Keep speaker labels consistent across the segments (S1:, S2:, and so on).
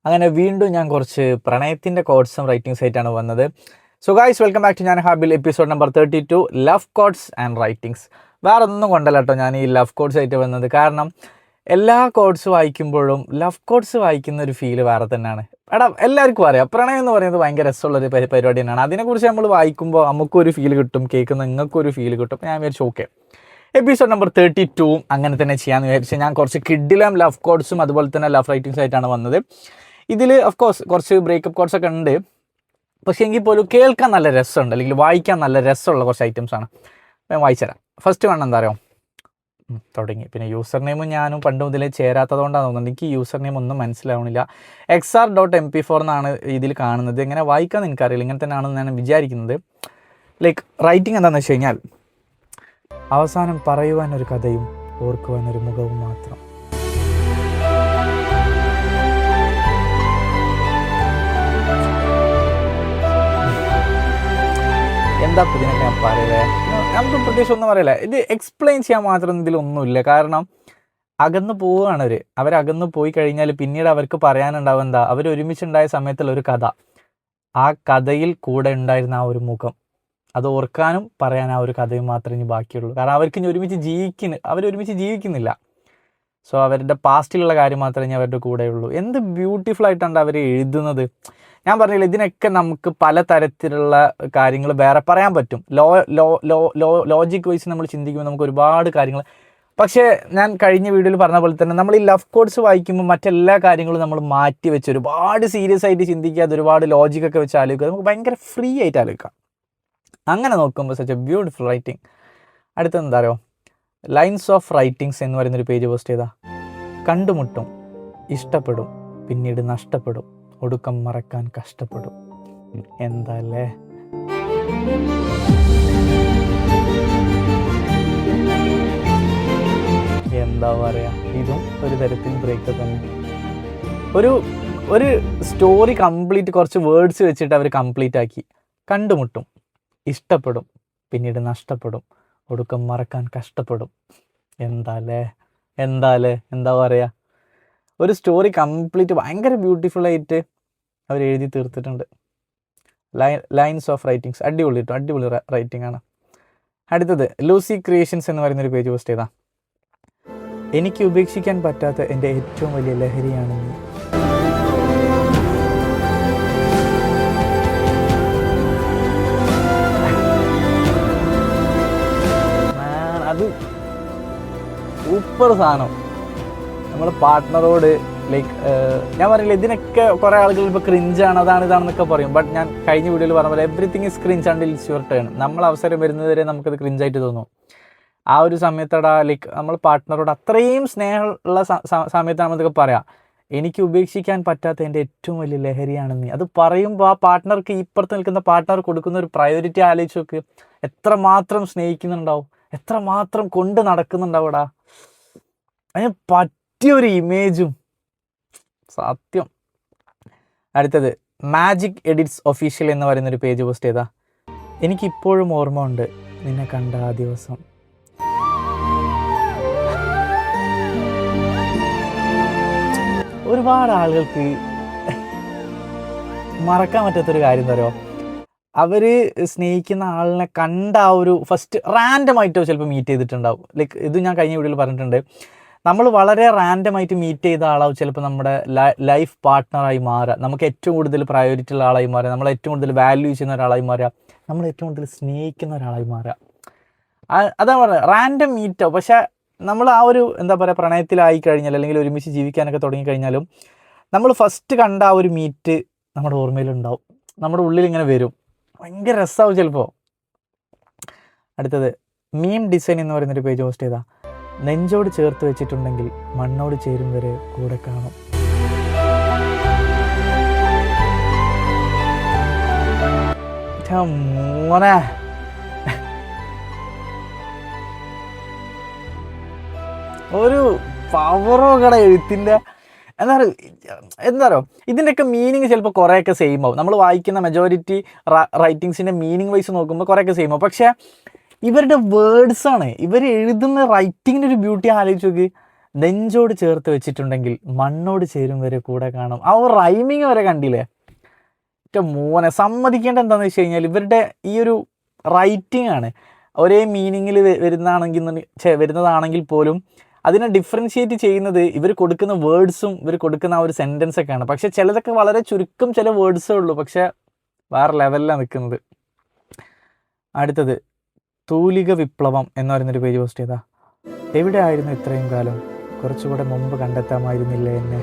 S1: അങ്ങനെ വീണ്ടും ഞാൻ കുറച്ച് പ്രണയത്തിൻ്റെ കോഡ്സും റൈറ്റിംഗ്സ് ആയിട്ടാണ് വന്നത്. So guys, welcome back to ഞാൻ Habil, episode number 32, love codes and writings. വേറെ ഒന്നും കൊണ്ടല്ല കേട്ടോ ഞാൻ ഈ ലവ് കോഡ്സ് ആയിട്ട് വന്നത്. കാരണം എല്ലാ കോഡ്സ് വായിക്കുമ്പോഴും ലവ് കോഡ്സ് വായിക്കുന്ന ഒരു ഫീല് വേറെ തന്നെയാണ്. എല്ലാവർക്കും അറിയാം, പ്രണയം എന്ന് പറയുന്നത് ഭയങ്കര രസമുള്ളൊരു പരിപാടി തന്നെയാണ്. അതിനെക്കുറിച്ച് നമ്മൾ വായിക്കുമ്പോൾ നമുക്കൊരു ഫീൽ കിട്ടും, കേൾക്കുന്ന നിങ്ങൾക്കൊരു ഫീൽ കിട്ടും. ഞാൻ വിചാരിച്ചു ഓക്കെ, എപ്പിസോഡ് നമ്പർ 32 അങ്ങനെ തന്നെ ചെയ്യാമെന്ന് വിചാരിച്ച് ഞാൻ കുറച്ച് കിഡിലും ലവ് കോഡ്സും അതുപോലെ തന്നെ ലവ് റൈറ്റിംഗ്സ് ആയിട്ടാണ് വന്നത്. ഇതിൽ ഓഫ് കോഴ്സ് കുറച്ച് ബ്രേക്കപ്പ് കോഡ്സ് ഒക്കെ ഉണ്ട്, പക്ഷേ എങ്കിൽ പോലും കേൾക്കാൻ നല്ല രസമുണ്ട്, അല്ലെങ്കിൽ വായിക്കാൻ നല്ല രസമുള്ള കുറച്ച് ഐറ്റംസാണ്. ഞാൻ വായിച്ചുതരാം. ഫസ്റ്റ് വേണം എന്താ പറയുക, തുടങ്ങി. പിന്നെ യൂസർ നെയിമും ഞാനും പണ്ട് മുതലേ ചേരാത്തതുകൊണ്ടാണ് തോന്നുന്നത്, എനിക്ക് യൂസർ നെയിം ഒന്നും മനസ്സിലാവണില്ല. XR.MP4 എന്നാണ് ഇതിൽ കാണുന്നത്. എങ്ങനെ വായിക്കാമെന്ന് എനിക്കറിയില്ല, ഇങ്ങനെ തന്നെയാണെന്ന് ഞാൻ വിചാരിക്കുന്നത്. ലൈക്ക് റൈറ്റിംഗ് എന്താണെന്ന് വെച്ച് കഴിഞ്ഞാൽ, അവസാനം പറയുവാനൊരു കഥയും ഓർക്കുവാനൊരു മുഖവും മാത്രം. എന്താ ഇതിനൊക്കെ ഞാൻ പറയലേ, നമുക്ക് പ്രത്യേകിച്ച് ഒന്നും പറയില്ല. ഇത് എക്സ്പ്ലെയിൻ ചെയ്യാൻ മാത്രം ഇതിലൊന്നുമില്ല. കാരണം അകന്നു പോവുകയാണ് അവരകന്നു പോയി കഴിഞ്ഞാൽ പിന്നീട് അവർക്ക് പറയാനുണ്ടാവും എന്താ, അവർ ഒരുമിച്ചുണ്ടായ സമയത്തുള്ള ഒരു കഥ, ആ കഥയിൽ കൂടെ ഉണ്ടായിരുന്ന ആ ഒരു മുഖം, അത് ഓർക്കാനും പറയാൻ ആ ഒരു കഥയും മാത്രമേ ഇനി ബാക്കിയുള്ളൂ. കാരണം അവർക്ക് ഇനി അവരൊരുമിച്ച് ജീവിക്കുന്നില്ല. സോ അവരുടെ പാസ്റ്റിലുള്ള കാര്യം മാത്രമേ ഇനി അവരുടെ കൂടെയുള്ളൂ. എന്ത് ബ്യൂട്ടിഫുൾ ആയിട്ടാണ് അവർ എഴുതുന്നത്. ഞാൻ പറഞ്ഞില്ല, ഇതിനൊക്കെ നമുക്ക് പലതരത്തിലുള്ള കാര്യങ്ങൾ വേറെ പറയാൻ പറ്റും. ലോജിക് വൈസ് നമ്മൾ ചിന്തിക്കുമ്പോൾ നമുക്ക് ഒരുപാട് കാര്യങ്ങൾ. പക്ഷേ ഞാൻ കഴിഞ്ഞ വീഡിയോയിൽ പറഞ്ഞ പോലെ തന്നെ നമ്മൾ ഈ ലവ് കോഡ്സ് വായിക്കുമ്പോൾ മറ്റെല്ലാ കാര്യങ്ങളും നമ്മൾ മാറ്റി വെച്ച് ഒരുപാട് സീരിയസ് ആയിട്ട് ചിന്തിക്കാതെ ഒരുപാട് ലോജിക്കൊക്കെ വെച്ച് ആലോചിക്കുക, നമുക്ക് ഭയങ്കര ഫ്രീ ആയിട്ട് ആലോചിക്കാം. അങ്ങനെ നോക്കുമ്പോൾ സച്ച് എ ബ്യൂട്ടിഫുൾ റൈറ്റിംഗ്. അടുത്തത് എന്താ പറയുക, ലൈൻസ് ഓഫ് റൈറ്റിംഗ്സ് എന്ന് പറയുന്നൊരു പേജ് പോസ്റ്റ് ചെയ്താൽ, കണ്ടുമുട്ടും, ഇഷ്ടപ്പെടും, പിന്നീട് നഷ്ടപ്പെടും, ഒടുക്കം മറക്കാൻ കഷ്ടപ്പെടും. എന്താല്ലേ, എന്താ പറയുക, ഇതും ഒരു തരത്തിൽ ബ്രേക്കപ്പ് തന്നെ. ഒരു സ്റ്റോറി കംപ്ലീറ്റ് കുറച്ച് വേർഡ്സ് വെച്ചിട്ട് അവർ കംപ്ലീറ്റ് ആക്കി. കണ്ടുമുട്ടും, ഇഷ്ടപ്പെടും, പിന്നീട് നഷ്ടപ്പെടും, ഒടുക്കം മറക്കാൻ കഷ്ടപ്പെടും. എന്താ പറയുക, ഒരു സ്റ്റോറി കംപ്ലീറ്റ് ഭയങ്കര ബ്യൂട്ടിഫുൾ ആയിട്ട് അവർ എഴുതി തീർത്തിട്ടുണ്ട്. ലൈൻസ് ഓഫ് റൈറ്റിംഗ്സ് അടിപൊളി റൈറ്റിംഗ് ആണ്. അടുത്തത് ലൂസി ക്രിയേഷൻസ് എന്ന് പറയുന്നൊരു പേജ് പോസ്റ്റ് ചെയ്താൽ, എനിക്ക് ഉപേക്ഷിക്കാൻ പറ്റാത്ത എൻ്റെ ഏറ്റവും വലിയ ലഹരിയാണ് നീ. അത് സൂപ്പർ സാധനം. നമ്മൾ പാർട്ട്ണറോട് ലൈക്ക് ഞാൻ പറയില്ല, ഇതിനൊക്കെ കുറേ ആളുകൾ ഇപ്പോൾ ക്രിഞ്ചാണ്, ഇതാണെന്നൊക്കെ പറയും. ബട്ട് ഞാൻ കഴിഞ്ഞ വീഡിയോയിൽ പറഞ്ഞ പോലെ everything is cringe and it's your turn. നമ്മൾ അവസരം വരുന്നത് വരെ നമുക്കത് ക്രിഞ്ചായിട്ട് തോന്നും. ആ ഒരു സമയത്തടാ ലൈക്ക് നമ്മൾ പാർട്ട്ണറോട് അത്രയും സ്നേഹമുള്ള സമയത്താണ് നമ്മൾക്ക് പറയാം, എനിക്ക് ഉപേക്ഷിക്കാൻ പറ്റാത്ത എൻ്റെ ഏറ്റവും വലിയ ലഹരിയാണ് നീ. അത് പറയുമ്പോൾ ആ പാർട്ട്ണർക്ക്, ഇപ്പുറത്ത് നിൽക്കുന്ന പാർട്ട്ണർ കൊടുക്കുന്ന ഒരു പ്രയോറിറ്റി ആലോചിച്ച് നോക്ക്. എത്രമാത്രം സ്നേഹിക്കുന്നുണ്ടാവും, എത്രമാത്രം കൊണ്ട് നടക്കുന്നുണ്ടാവൂടാ. അതിന് പറ്റിയൊരു ഇമേജും സത്യം. അടുത്തത് മാജിക് എഡിറ്റ്സ് ഒഫീഷ്യൽ എന്ന് പറയുന്നൊരു പേജ് പോസ്റ്റ് ചെയ്താൽ, എനിക്കിപ്പോഴും ഓർമ്മ ഉണ്ട് നിന്നെ കണ്ട ആ ദിവസം. ഒരുപാട് ആളുകൾക്ക് മറക്കാൻ പറ്റാത്തൊരു കാര്യം എന്താ പറയുക, അവർ സ്നേഹിക്കുന്ന ആളിനെ കണ്ട ആ ഒരു ഫസ്റ്റ് റാൻഡമായിട്ടോ ചിലപ്പോൾ മീറ്റ് ചെയ്തിട്ടുണ്ടാവും. ലൈക്ക് ഇത് ഞാൻ കഴിഞ്ഞ വീഡിയോയിൽ പറഞ്ഞിട്ടുണ്ട്, നമ്മൾ വളരെ റാൻഡമായിട്ട് മീറ്റ് ചെയ്ത ആളാവും ചിലപ്പോൾ നമ്മുടെ ലൈഫ് പാർട്ട്ണറായി മാറുക, നമുക്ക് ഏറ്റവും കൂടുതൽ പ്രയോറിറ്റി ഉള്ള ആളായി മാറുക, നമ്മൾ ഏറ്റവും കൂടുതൽ വാല്യൂ ചെയ്യുന്ന ഒരാളായി മാറുക, നമ്മൾ ഏറ്റവും കൂടുതൽ സ്നേഹിക്കുന്ന ഒരാളായി മാറുക. അതാണ് പറയുന്നത്, റാൻഡം മീറ്റോ. പക്ഷേ നമ്മൾ ആ ഒരു എന്താ പറയുക, പ്രണയത്തിലായി കഴിഞ്ഞാൽ അല്ലെങ്കിൽ ഒരുമിച്ച് ജീവിക്കാനൊക്കെ തുടങ്ങിക്കഴിഞ്ഞാലും നമ്മൾ ഫസ്റ്റ് കണ്ട ആ ഒരു മീറ്റ് നമ്മുടെ ഓർമ്മയിലുണ്ടാവും, നമ്മുടെ ഉള്ളിൽ ഇങ്ങനെ വരും, ഭയങ്കര രസമാവും ചിലപ്പോൾ. അടുത്തത് മീം ഡിസൈൻ എന്ന് പറയുന്നൊരു പേജ് പോസ്റ്റ് ചെയ്താൽ, നെഞ്ചോട് ചേർത്ത് വെച്ചിട്ടുണ്ടെങ്കിൽ മണ്ണോട് ചേരും വരെ കൂടെ കാണും. മോനെ, ഒരു പവറോകട എഴുത്തിൻ്റെ എന്താ പറയുക, ഇതിൻ്റെയൊക്കെ മീനിങ് ചിലപ്പോൾ കുറേയൊക്കെ സെയിം ആവും. നമ്മൾ വായിക്കുന്ന മെജോറിറ്റി റൈറ്റിങ്സിൻ്റെ മീനിങ് വൈസ് നോക്കുമ്പോൾ കുറേയൊക്കെ സെയിം ആവും. പക്ഷേ ഇവരുടെ വേർഡ്സാണ്, ഇവർ എഴുതുന്ന റൈറ്റിങ്ങിൻ്റെ ഒരു ബ്യൂട്ടി ആലോചിച്ച് നോക്ക്. നെഞ്ചോട് ചേർത്ത് വെച്ചിട്ടുണ്ടെങ്കിൽ മണ്ണോട് ചേരും വരെ കൂടെ കാണും. ആ ഒരു റൈമിങ് വരെ കണ്ടില്ലേ? മോനെ സമ്മതിക്കേണ്ട എന്താണെന്ന് വെച്ച് കഴിഞ്ഞാൽ ഇവരുടെ ഈ ഒരു റൈറ്റിംഗ് ആണ് ഒരേ മീനിങ്ങിൽ വരുന്നതാണെങ്കിൽ പോലും അതിനെ ഡിഫറൻഷിയേറ്റ് ചെയ്യുന്നത് ഇവർ കൊടുക്കുന്ന വേർഡ്സും ഇവർ കൊടുക്കുന്ന ആ ഒരു സെൻറ്റൻസൊക്കെയാണ്. പക്ഷേ ചിലതൊക്കെ വളരെ ചുരുക്കം ചില വേർഡ്സേ ഉള്ളൂ, പക്ഷേ വേറെ ലെവലിലാണ് നിൽക്കുന്നത്. അടുത്തത് തൂലിക വിപ്ലവം എന്ന് പറയുന്നൊരു പേജ് പോസ്റ്റ് ചെയ്താ. എവിടെ ആയിരുന്നു ഇത്രയും കാലം? കുറച്ചുകൂടെ മുമ്പ് കണ്ടെത്താമായിരുന്നില്ലേ എന്നെ?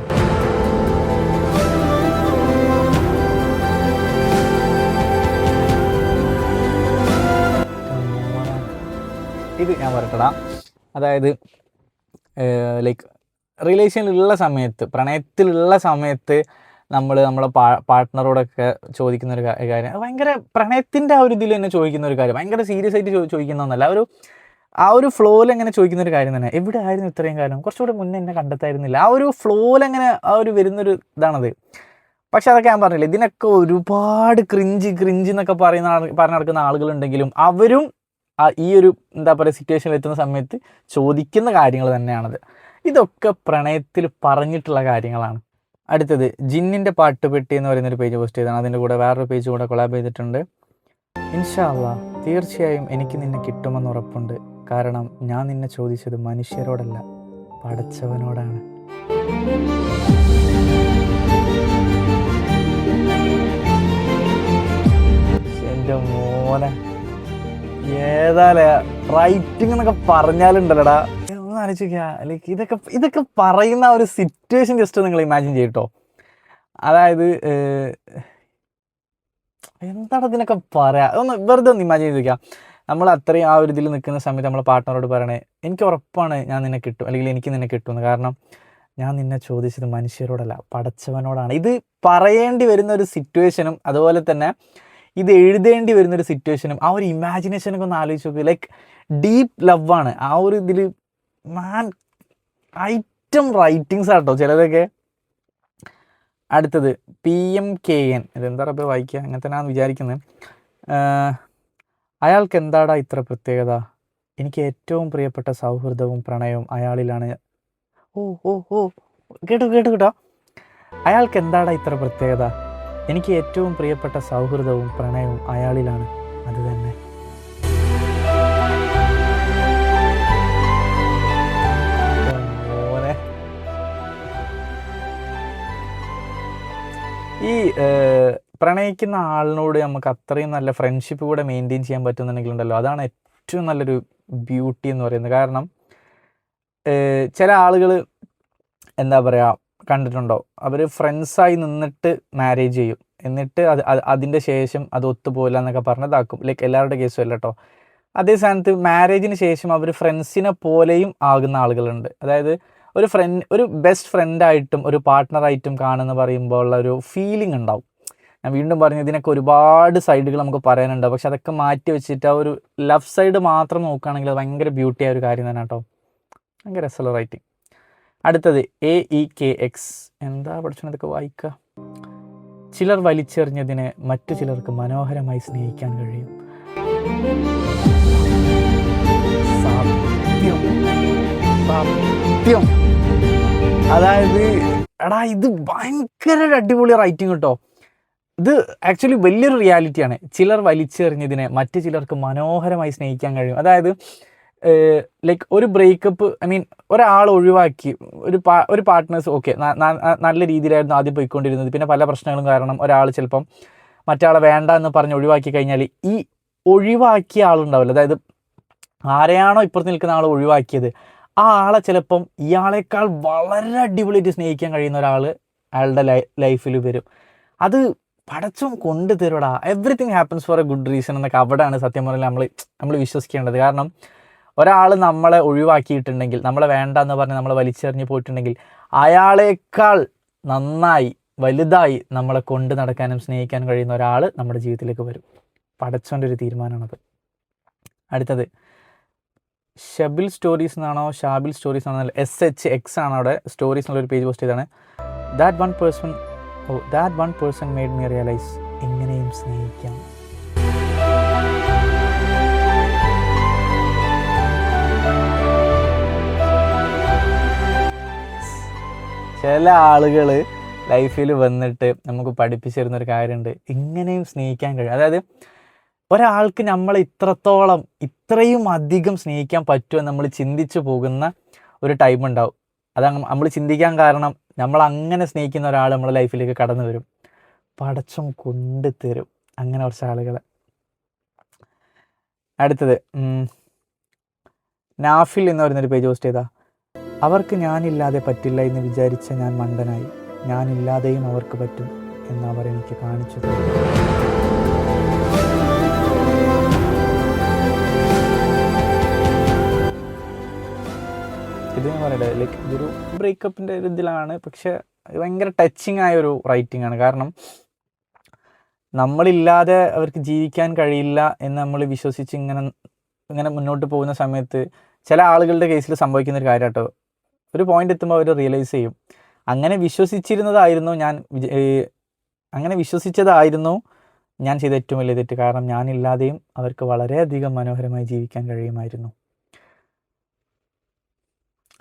S1: ഇത് ഞാൻ പറയട്ടടാ, അതായത് ലൈക്ക് റിലേഷനിലുള്ള സമയത്ത്, പ്രണയത്തിലുള്ള സമയത്ത് നമ്മളെ പാർട്ട്ണറോടൊക്കെ ചോദിക്കുന്ന ഒരു കാര്യം, ഭയങ്കര പ്രണയത്തിൻ്റെ ആ ഒരു ഇതിൽ തന്നെ ചോദിക്കുന്ന ഒരു കാര്യം, ഭയങ്കര സീരിയസ് ആയിട്ട് ചോദിക്കുന്നൊന്നല്ല, ആ ഒരു ഫ്ലോയിൽ എങ്ങനെ ചോദിക്കുന്ന ഒരു കാര്യം തന്നെ. എവിടെ ആയിരുന്നു ഇത്രയും കാലം? കുറച്ചുകൂടെ മുന്നേ എന്നെ കണ്ടെത്തായിരുന്നില്ല. ആ ഒരു ഫ്ലോയിൽ എങ്ങനെ ആ ഒരു വരുന്നൊരു ഇതാണത്. പക്ഷെ അതൊക്കെ ഞാൻ പറഞ്ഞില്ല, ഇതിനൊക്കെ ഒരുപാട് ക്രിഞ്ച് എന്നൊക്കെ പറഞ്ഞ് നടക്കുന്ന ആളുകളുണ്ടെങ്കിലും അവരും ഈ ഒരു എന്താ പറയുക സിറ്റുവേഷനിൽ എത്തുന്ന സമയത്ത് ചോദിക്കുന്ന കാര്യങ്ങൾ തന്നെയാണത്. ഇതൊക്കെ പ്രണയത്തിൽ പറഞ്ഞിട്ടുള്ള കാര്യങ്ങളാണ്. അടുത്തത് ജിന്നിൻ്റെ പാട്ടുപെട്ടി എന്ന് പറയുന്നൊരു പേജ് പോസ്റ്റ് ചെയ്താണ്. അതിൻ്റെ കൂടെ വേറൊരു പേജ് കൂടെ കൊളാബ് ചെയ്തിട്ടുണ്ട്. ഇൻഷാ അല്ലാ, തീർച്ചയായും എനിക്ക് നിന്നെ കിട്ടുമെന്ന് ഉറപ്പുണ്ട്. കാരണം ഞാൻ നിന്നെ ചോദിച്ചത് മനുഷ്യരോടല്ല, പടച്ചവനോടാണ്. എൻ്റെ മോനെ, ഏതായാലേ റൈറ്റിംഗ് എന്നൊക്കെ പറഞ്ഞാലുണ്ടല്ലടാ, ഒന്ന് ആലോചിക്കുക. ലൈക്ക് ഇതൊക്കെ പറയുന്ന ഒരു സിറ്റുവേഷൻ ജസ്റ്റ് നിങ്ങൾ ഇമാജിൻ ചെയ്യട്ടോ. അതായത് എന്താണ് ഇതിനൊക്കെ പറയാ, വെറുതെ ഒന്ന് ഇമാജിൻ ചെയ്ത് നോക്കുക. നമ്മൾ അത്രയും ആ ഒരു ഇതിൽ നിൽക്കുന്ന സമയത്ത് നമ്മളെ പാർട്ട്ണറോട് പറയണേ, എനിക്ക് ഉറപ്പാണ് ഞാൻ നിന്നെ കിട്ടും, അല്ലെങ്കിൽ എനിക്ക് നിന്നെ കിട്ടുമെന്ന്. കാരണം ഞാൻ നിന്നെ ചോദിച്ചത് മനുഷ്യരോടല്ല, പടച്ചവനോടാണ്. ഇത് പറയേണ്ടി വരുന്ന ഒരു സിറ്റുവേഷനും അതുപോലെ തന്നെ ഇത് എഴുതേണ്ടി വരുന്നൊരു സിറ്റുവേഷനും ആ ഒരു ഇമാജിനേഷനൊക്കെ ഒന്ന് ആലോചിച്ച് നോക്കുക. ലൈക്ക് ഡീപ്പ് ലവാണ് ആ ഒരു ഇതിൽ. ഐറ്റം റൈറ്റിങ്സ് ആട്ടോ ചിലതൊക്കെ. അടുത്തത് PMKN, ഇതെന്താ പറയുക വായിക്കുക, അങ്ങനെ തന്നെയാണ് വിചാരിക്കുന്നത്. അയാൾക്ക് എന്താടാ ഇത്ര പ്രത്യേകത? എനിക്ക് ഏറ്റവും പ്രിയപ്പെട്ട സൗഹൃദവും പ്രണയവും അയാളിലാണ്. കേട്ടോ. അയാൾക്ക് എന്താടാ ഇത്ര പ്രത്യേകത? എനിക്ക് ഏറ്റവും പ്രിയപ്പെട്ട സൗഹൃദവും പ്രണയവും അയാളിലാണ്. അത് തന്നെ. ഈ പ്രണയിക്കുന്ന ആളിനോട് നമുക്ക് അത്രയും നല്ല ഫ്രണ്ട്ഷിപ്പ് കൂടെ മെയിൻറ്റെയിൻ ചെയ്യാൻ പറ്റുന്നുണ്ടെങ്കിലുണ്ടല്ലോ, അതാണ് ഏറ്റവും നല്ലൊരു ബ്യൂട്ടി എന്ന് പറയുന്നത്. കാരണം ചില ആളുകൾ എന്താ പറയുക, കണ്ടിട്ടുണ്ടോ, അവർ ഫ്രണ്ട്സായി നിന്നിട്ട് മാരേജ് ചെയ്യും, എന്നിട്ട് അതിൻ്റെ ശേഷം അത് ഒത്തുപോയില്ല എന്നൊക്കെ പറഞ്ഞതാക്കും. ലൈക്ക് എല്ലാവരുടെ കേസും അല്ല കേട്ടോ. അതേ സ്ഥാനത്ത് മാരേജിന് ശേഷം അവർ ഫ്രണ്ട്സിനെ പോലെയും ആകുന്ന ആളുകളുണ്ട്. അതായത് ഒരു ബെസ്റ്റ് ഫ്രണ്ടായിട്ടും ഒരു പാർട്ട്ണറായിട്ടും കാണുമെന്ന് പറയുമ്പോൾ ഉള്ള ഒരു ഫീലിംഗ് ഉണ്ടാവും. ഞാൻ വീണ്ടും പറഞ്ഞു, ഇതിനൊക്കെ ഒരുപാട് സൈഡുകൾ നമുക്ക് പറയാനുണ്ടാവും. പക്ഷെ അതൊക്കെ മാറ്റി വെച്ചിട്ട് ആ ഒരു ലവ് സൈഡ് മാത്രം നോക്കുകയാണെങ്കിൽ അത് ഭയങ്കര ബ്യൂട്ടി ആയ ഒരു കാര്യം തന്നെ കേട്ടോ. ഭയങ്കര രസമുള്ള റൈറ്റിംഗ്. അടുത്തത് AEKX, എന്താ പഠിച്ചതൊക്കെ വായിക്കുക. ചിലർ വലിച്ചെറിഞ്ഞതിനെ മറ്റു ചിലർക്ക് മനോഹരമായി സ്നേഹിക്കാൻ കഴിയും. സത്യം. അതായത് എടാ, ഇത് ഭയങ്കര അടിപൊളി റൈറ്റിംഗ് കേട്ടോ. ഇത് ആക്ച്വലി വലിയൊരു റിയാലിറ്റിയാണ്. ചിലർ വലിച്ചെറിഞ്ഞതിനെ മറ്റു ചിലർക്ക് മനോഹരമായി സ്നേഹിക്കാൻ കഴിയും. അതായത് ലൈക്ക് ഒരു ബ്രേക്കപ്പ്, ഒരാൾ ഒഴിവാക്കി, ഒരു പാർട്ട്നേഴ്സ് ഓക്കെ നല്ല രീതിയിലായിരുന്നു ആദ്യം പോയിക്കൊണ്ടിരുന്നത്. പിന്നെ പല പ്രശ്നങ്ങളും കാരണം ഒരാൾ ചിലപ്പം മറ്റാളെ വേണ്ട എന്ന് പറഞ്ഞ് ഒഴിവാക്കി കഴിഞ്ഞാൽ ഈ ഒഴിവാക്കിയ ആളുണ്ടാവില്ല, അതായത് ആരെയാണോ ഇപ്പുറത്ത് നിൽക്കുന്ന ആൾ ഒഴിവാക്കിയത് ആ ആളെ ചിലപ്പം ഇയാളെക്കാൾ വളരെ അടിപൊളിയായിട്ട് സ്നേഹിക്കാൻ കഴിയുന്ന ഒരാൾ അയാളുടെ ലൈഫിൽ വരും. അത് പടച്ചും കൊണ്ടു തരുടാ. Everything happens for a good reason എന്നൊക്കെ അവിടെയാണ് സത്യം പറഞ്ഞാൽ നമ്മൾ വിശ്വസിക്കേണ്ടത്. കാരണം ഒരാൾ നമ്മളെ ഒഴിവാക്കിയിട്ടുണ്ടെങ്കിൽ, നമ്മളെ വേണ്ട എന്ന് പറഞ്ഞ് നമ്മളെ വലിച്ചെറിഞ്ഞ് പോയിട്ടുണ്ടെങ്കിൽ അയാളേക്കാൾ നന്നായി വലുതായി നമ്മളെ കൊണ്ട് നടക്കാനും സ്നേഹിക്കാനും കഴിയുന്ന ഒരാൾ നമ്മുടെ ജീവിതത്തിലേക്ക് വരും. പടച്ചോൻ്റെ ഒരു തീരുമാനമാണത്. അടുത്തത് ഷബിൽ സ്റ്റോറീസ് എന്നാണോ ഷാബിൽ സ്റ്റോറീസ് ആണോ, SHX ആണ് അവിടെ സ്റ്റോറീസ് എന്നുള്ളൊരു പേജ് പോസ്റ്റ് ചെയ്താണ്. that one person made me realize ഇങ്ങനെയും സ്നേഹിക്കാം. ചില ആളുകൾ ലൈഫിൽ വന്നിട്ട് നമുക്ക് പഠിപ്പിച്ചു തരുന്നൊരു കാര്യമുണ്ട്, ഇങ്ങനെയും സ്നേഹിക്കാൻ കഴിയും. അതായത് ഒരാൾക്ക് നമ്മളെ ഇത്രയും അധികം സ്നേഹിക്കാൻ പറ്റുമെന്ന് നമ്മൾ ചിന്തിച്ചു പോകുന്ന ഒരു ടൈം ഉണ്ടാവും. അത് നമ്മൾ ചിന്തിക്കാൻ കാരണം നമ്മൾ അങ്ങനെ സ്നേഹിക്കുന്ന ഒരാൾ നമ്മുടെ ലൈഫിലേക്ക് കടന്നു വരും, പടച്ചോൻ കൊണ്ടുതരും അങ്ങനെ കുറച്ച് ആളുകളെ. അടുത്തത് നാഫിൽ എന്ന് പറയുന്നൊരു പേജ് പോസ്റ്റ് ചെയ്താ, അവർക്ക് ഞാനില്ലാതെ പറ്റില്ല എന്ന് വിചാരിച്ച ഞാൻ മണ്ടനായി, ഞാനില്ലാതെയും അവർക്ക് പറ്റും എന്ന് അവർ എനിക്ക് കാണിച്ചു തന്നു. ഇത് ഞാൻ പറയട്ടെ, ലൈക്ക് ഇതൊരു ബ്രേക്കപ്പിൻ്റെ ഒരു ഇതിലാണ്, പക്ഷെ ഭയങ്കര ടച്ചിങ് ആയ ഒരു റൈറ്റിംഗ് ആണ്. കാരണം നമ്മളില്ലാതെ അവർക്ക് ജീവിക്കാൻ കഴിയില്ല എന്ന് നമ്മൾ വിശ്വസിച്ച് ഇങ്ങനെ മുന്നോട്ട് പോകുന്ന സമയത്ത് ചില ആളുകളുടെ കേസിൽ സംഭവിക്കുന്ന ഒരു കാര്യം കേട്ടോ, ഒരു പോയിന്റ് എത്തുമ്പോൾ അവർ റിയലൈസ് ചെയ്യും, അങ്ങനെ വിശ്വസിച്ചതായിരുന്നു ഞാൻ ചെയ്ത ഏറ്റവും വലിയ തെറ്റ്. കാരണം ഞാനില്ലാതെയും അവർക്ക് വളരെയധികം മനോഹരമായി ജീവിക്കാൻ കഴിയുമായിരുന്നു.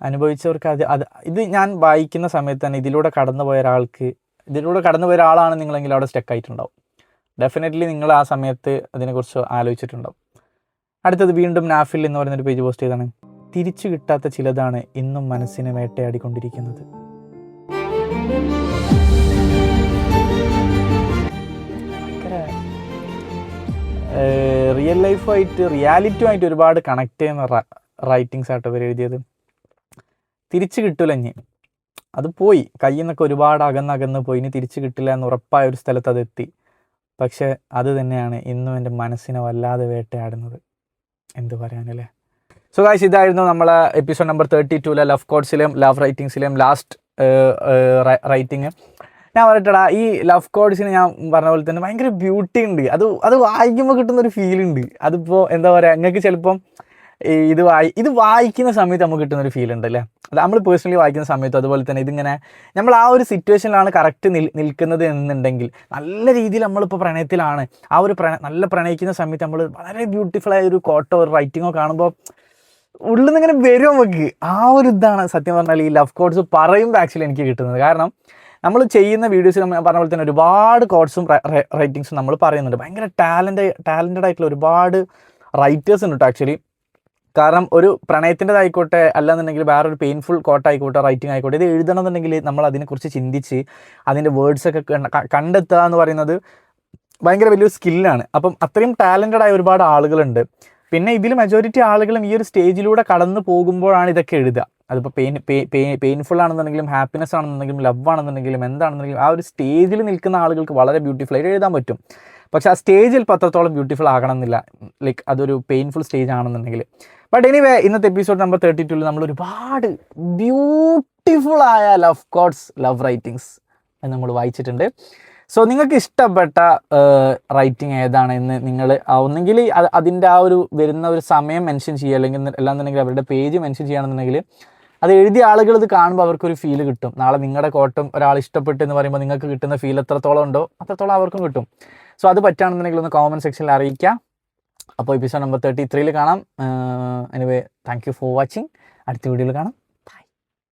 S1: അനുഭവിച്ചവർക്ക് ഇത് ഞാൻ വായിക്കുന്ന സമയത്ത് തന്നെ ഇതിലൂടെ കടന്നുപോയ ഒരാളാണ് നിങ്ങളെങ്കിൽ അവിടെ സ്റ്റക്ക് ആയിട്ടുണ്ടാവും. ഡെഫിനറ്റ്ലി നിങ്ങൾ ആ സമയത്ത് അതിനെക്കുറിച്ച് ആലോചിച്ചിട്ടുണ്ടാവും. അടുത്തത് വീണ്ടും നാഫിൽ എന്ന് പറയുന്നൊരു പേജ് പോസ്റ്റ് ചെയ്താണ്, തിരിച്ചു കിട്ടാത്ത ചിലതാണ് ഇന്നും മനസ്സിനെ വേട്ടയാടിക്കൊണ്ടിരിക്കുന്നത്. ഭയങ്കര റിയാലിറ്റിയുമായിട്ട് ഒരുപാട് കണക്ട് ചെയ്യുന്ന റൈറ്റിങ്സ് ആട്ടോ ഇവർ എഴുതിയത്. തിരിച്ചു കിട്ടൂലഞ്ഞ്, അത് പോയി കയ്യിൽ നിന്നൊക്കെ ഒരുപാട് അകന്നകന്ന് പോയി, ഇനി തിരിച്ചു കിട്ടില്ല എന്ന് ഉറപ്പായ ഒരു സ്ഥലത്ത് അതെത്തി. പക്ഷെ അത് തന്നെയാണ് ഇന്നും എൻ്റെ മനസ്സിനെ വല്ലാതെ വേട്ടയാടുന്നത്. എന്ത് പറയാനല്ലേ. സോ ഗായ്സ്, ഇതായിരുന്നു നമ്മളെ എപ്പിസോഡ് നമ്പർ 32 ലവ് കോഡ്സിലെയും ലവ് റൈറ്റിങ്സിലെയും ലാസ്റ്റ് റൈറ്റിങ്. ഞാൻ പറയട്ടടാ, ഈ ലവ് കോഡ്സിന് ഞാൻ പറഞ്ഞ പോലെ തന്നെ ഭയങ്കര ബ്യൂട്ടി ഉണ്ട്. അത് വായിക്കുമ്പോൾ കിട്ടുന്നൊരു ഫീലുണ്ട്. അതിപ്പോൾ എന്താ പറയുക, നിങ്ങൾക്ക് ചിലപ്പം ഇത് വായിക്കുന്ന സമയത്ത് നമുക്ക് കിട്ടുന്നൊരു ഫീൽ ഉണ്ട് അല്ലേ. അത് നമ്മൾ പേഴ്സണലി വായിക്കുന്ന സമയത്തും അതുപോലെ തന്നെ ഇതിങ്ങനെ നമ്മൾ ആ ഒരു സിറ്റുവേഷനിലാണ് കറക്റ്റ് നിൽക്കുന്നത് എന്നുണ്ടെങ്കിൽ, നല്ല രീതിയിൽ നമ്മളിപ്പോൾ പ്രണയത്തിലാണ്, ആ ഒരു നല്ല പ്രണയിക്കുന്ന സമയത്ത് നമ്മൾ വളരെ ബ്യൂട്ടിഫുള്ളായ ഒരു കോട്ടോ ഒരു റൈറ്റിങ്ങോ കാണുമ്പോൾ ഉള്ളിൽ നിന്ന് ഇങ്ങനെ വരും നമുക്ക്. ആ ഒരു ഇതാണ് സത്യം പറഞ്ഞാൽ ഈ ലവ് കോഡ്സ് പറയുമ്പോൾ ആക്ച്വലി എനിക്ക് കിട്ടുന്നത്. കാരണം നമ്മൾ ചെയ്യുന്ന വീഡിയോസിൽ നമ്മൾ പറഞ്ഞ പോലെ തന്നെ ഒരുപാട് കോഡ്സും റൈറ്റിങ്സും നമ്മൾ പറയുന്നുണ്ട്. ഭയങ്കര ടാലൻറ്റഡ് ആയിട്ടുള്ള ഒരുപാട് റൈറ്റേഴ്സ് ഉണ്ട് കേട്ടോ ആക്ച്വലി. കാരണം ഒരു പ്രണയത്തിൻ്റെതായിക്കോട്ടെ, അല്ലാന്നുണ്ടെങ്കിൽ വേറൊരു പെയിൻഫുൾ കോട്ടായിക്കോട്ടെ, റൈറ്റിംഗ് ആയിക്കോട്ടെ, ഇത് എഴുതണമെന്നുണ്ടെങ്കിൽ നമ്മൾ അതിനെക്കുറിച്ച് ചിന്തിച്ച് അതിൻ്റെ വേർഡ്സൊക്കെ കണ്ടെത്തുക എന്ന് പറയുന്നത് ഭയങ്കര വലിയൊരു സ്കില്ലാണ്. അപ്പം അത്രയും ടാലൻറ്റഡ് ആയ ഒരുപാട് ആളുകളുണ്ട്. പിന്നെ ഇതിൽ മെജോറിറ്റി ആളുകളും ഈ ഒരു സ്റ്റേജിലൂടെ കടന്നു പോകുമ്പോഴാണ് ഇതൊക്കെ എഴുതുക. അതിപ്പോൾ പെയിൻഫുൾ ആണെന്നുണ്ടെങ്കിലും ഹാപ്പിനെസ് ആണെന്നുണ്ടെങ്കിലും ലവ് ആണെന്നുണ്ടെങ്കിലും എന്താണെന്നുണ്ടെങ്കിലും ആ ഒരു സ്റ്റേജിൽ നിൽക്കുന്ന ആളുകൾക്ക് വളരെ ബ്യൂട്ടിഫുള്ളായിട്ട് എഴുതാൻ പറ്റും. പക്ഷെ ആ സ്റ്റേജിൽ പത്രത്തോളം ബ്യൂട്ടിഫുൾ ആകണമെന്നില്ല, ലൈക്ക് അതൊരു പെയിൻഫുൾ സ്റ്റേജ് ആണെന്നുണ്ടെങ്കിൽ. ബട്ട് എനിവേ, ഇന്നത്തെ എപ്പിസോഡ് നമ്പർ 32 നമ്മൾ ഒരുപാട് ബ്യൂട്ടിഫുള്ളായ ലവ് കോഡ്സ്, ലവ് റൈറ്റിങ്സ് നമ്മൾ വായിച്ചിട്ടുണ്ട്. സോ നിങ്ങൾക്ക് ഇഷ്ടപ്പെട്ട റൈറ്റിംഗ് ഏതാണ് എന്ന് നിങ്ങൾ ഒന്നെങ്കിൽ അതിൻ്റെ ആ ഒരു വരുന്ന ഒരു സമയം മെൻഷൻ ചെയ്യുക, അല്ലെങ്കിൽ അല്ലാന്നുണ്ടെങ്കിൽ അവരുടെ പേജ് മെൻഷൻ ചെയ്യുകയാണെന്നുണ്ടെങ്കിൽ അത് എഴുതിയ ആളുകൾ ഇത് കാണുമ്പോൾ അവർക്കൊരു ഫീൽ കിട്ടും. നാളെ നിങ്ങളുടെ കോട്ടം ഒരാൾ ഇഷ്ടപ്പെട്ടു എന്ന് പറയുമ്പോൾ നിങ്ങൾക്ക് കിട്ടുന്ന ഫീൽ എത്രത്തോളം ഉണ്ടോ അത്രത്തോളം അവർക്കും കിട്ടും. സോ അത് പറ്റുകയാണെന്നുണ്ടെങ്കിൽ ഒന്ന് കോമൻറ്റ് സെക്ഷനിൽ അറിയിക്കുക. അപ്പോൾ എപ്പിസോഡ് നമ്പർ 33 കാണാം. Anyway, thank you for watching. അടുത്ത വീഡിയോയിൽ കാണാം.